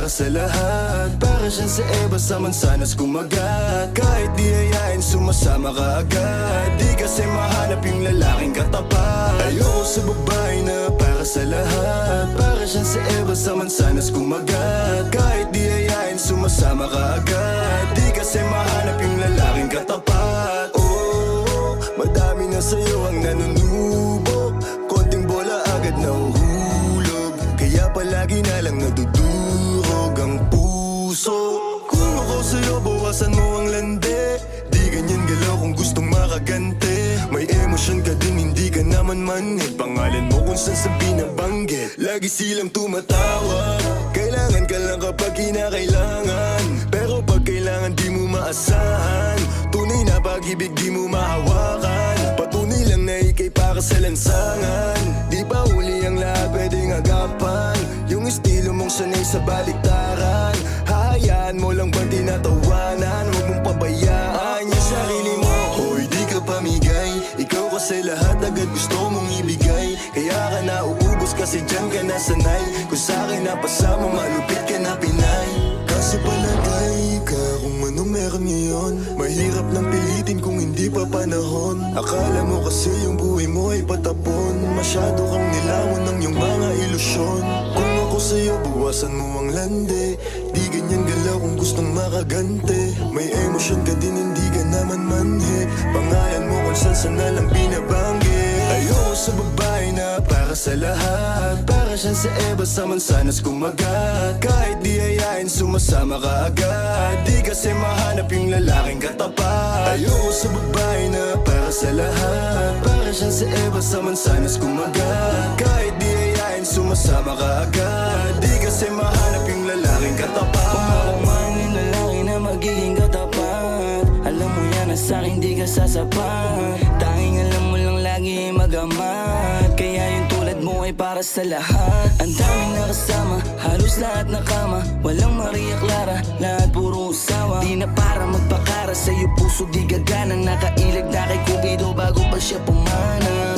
para sa lahat. Para siyang sa Eva sa mansanas kumagat. Kahit di hayain sumasama ka agad. Di kasi mahanap yung lalaking katapat. Ayoko sa babae na para sa lahat. Para siyang sa Eva sa mansanas kumagat. Kahit di hayain sumasama ka agad. Di kasi mahanap yung lalaking katapat. Oh, madami na sa'yo ang nanunubo. Konting bola agad nahuhulog. Kaya palagi na lang nadudurog ang puso. Kung ako sa'yo bawasan mo ang lande. Di ganyan galaw kung gustong makagante. May emosyon ka din hindi ka naman manhid. Pangalan mo kung saan sa binabanggit. Lagi silang tumatawag. Kailangan ka lang kapag kinakailangan. Pero pag kailangan di mo maasahan. Tunay na pag-ibig di mo mahawakan. Patunay lang na ikay para sa lansangan. Di pa huli ang lahat pwedeng agapan. Yung estilo mong sanay sa baliktaran. Hahayaan mo lang ba tinatawanan? Huwag mong pabayaan yung sarili mo. Hoy di ka pamigay. Ikaw kasi lahat agad gusto mong ibigay. Kaya ka nauubos kasi dyan ka nasanay. Kung sa'kin napasama malupit ka na Pinay. Kasi palagay ka kung ano meron ngayon. Mahirap lang pilitin kung hindi pa panahon. Akala mo kasi yung buhay mo ay patapon. Masyado kang nilawan ng iyong mga ilusyon. Kung ako sa'yo buwasan mo ang lande. Di ganyan galaw kung gustong makagante. May emosyon ka din hindi ka naman manhid. Pangalan mo kung saan na lang binabanggit. Ayoko sa babae na para sa lahat. Para siyang sa Eva sa mansanas kumagat. Kahit di hayain sumasama ka agad. Di kasi mahanap yung lalaking katapat. Ayoko sa babae na para sa lahat. Para siyang sa Eva sa mansanas kumagat. Kahit di hayain sumasama ka agad. Di kasi mahanap yung lalaking katapat. Kung ako man yung lalaki na magiging katapat. Alam mo yan na sa'kin di ka sasapat. Tanging alam mo lang lagi magamat. Kaya yung tulad mo ay para sa lahat. Ang daming nakasama, halos lahat nakama. Walang Maria Clara, lahat puro usawa. Di na para magpakara, sa'yo puso di gagana. Nakailag na kay Cupido bago pa siya pumana.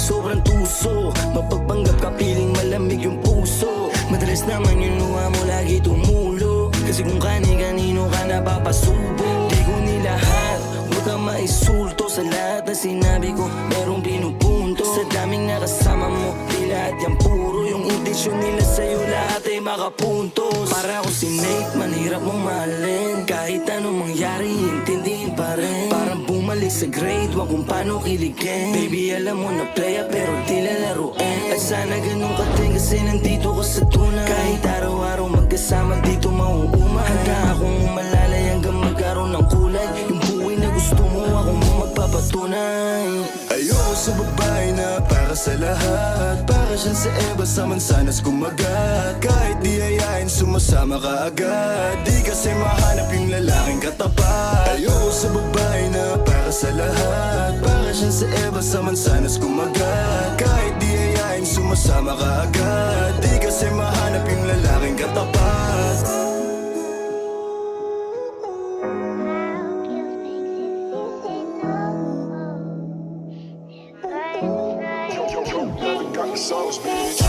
Sobrang tuso, mapagpanggap ka piling malamig yung puso. Madalas naman yung luha mo lagi tumulo. Kasi kung kani-kanino ka napapasubo. Di ko nilahat, huwag kang maisulto. Sa lahat na sinabi ko, merong pinupunto. Sa daming nakasama mo, di lahat yan puro. Yung intensyon nila sa'yo lahat ay makapuntos. Para ako si Nate, manhirap mong mahalin. Kahit anong mangyari, intindihin pa rin. Parang bumalik sa grade, wag kung paano kiligin. Baby alam mo na playa pero di lalaruin. At sana ganun ka din kasi nandito ka sa tunay. Kahit araw-araw magkasama dito mauuma. Handa akong umalalay hanggang magkaroon ng kulay. Yung buhay na gusto mo ako mo magpapatunay. Ayoko sa babae na para sa lahat. Para siyang sa Eva sa mansanas kumagat. Kahit di hayain sumasama ka agad. Di kasi mahanap yung lalaking katapat. Ayoko sa babae na para sa lahat. Para siyang sa Eva sa mansanas kumagat. Kahit di hayain sumasama ka agad. Di kasi mahanap yung lalaking katapat. Got the sauce, bitch.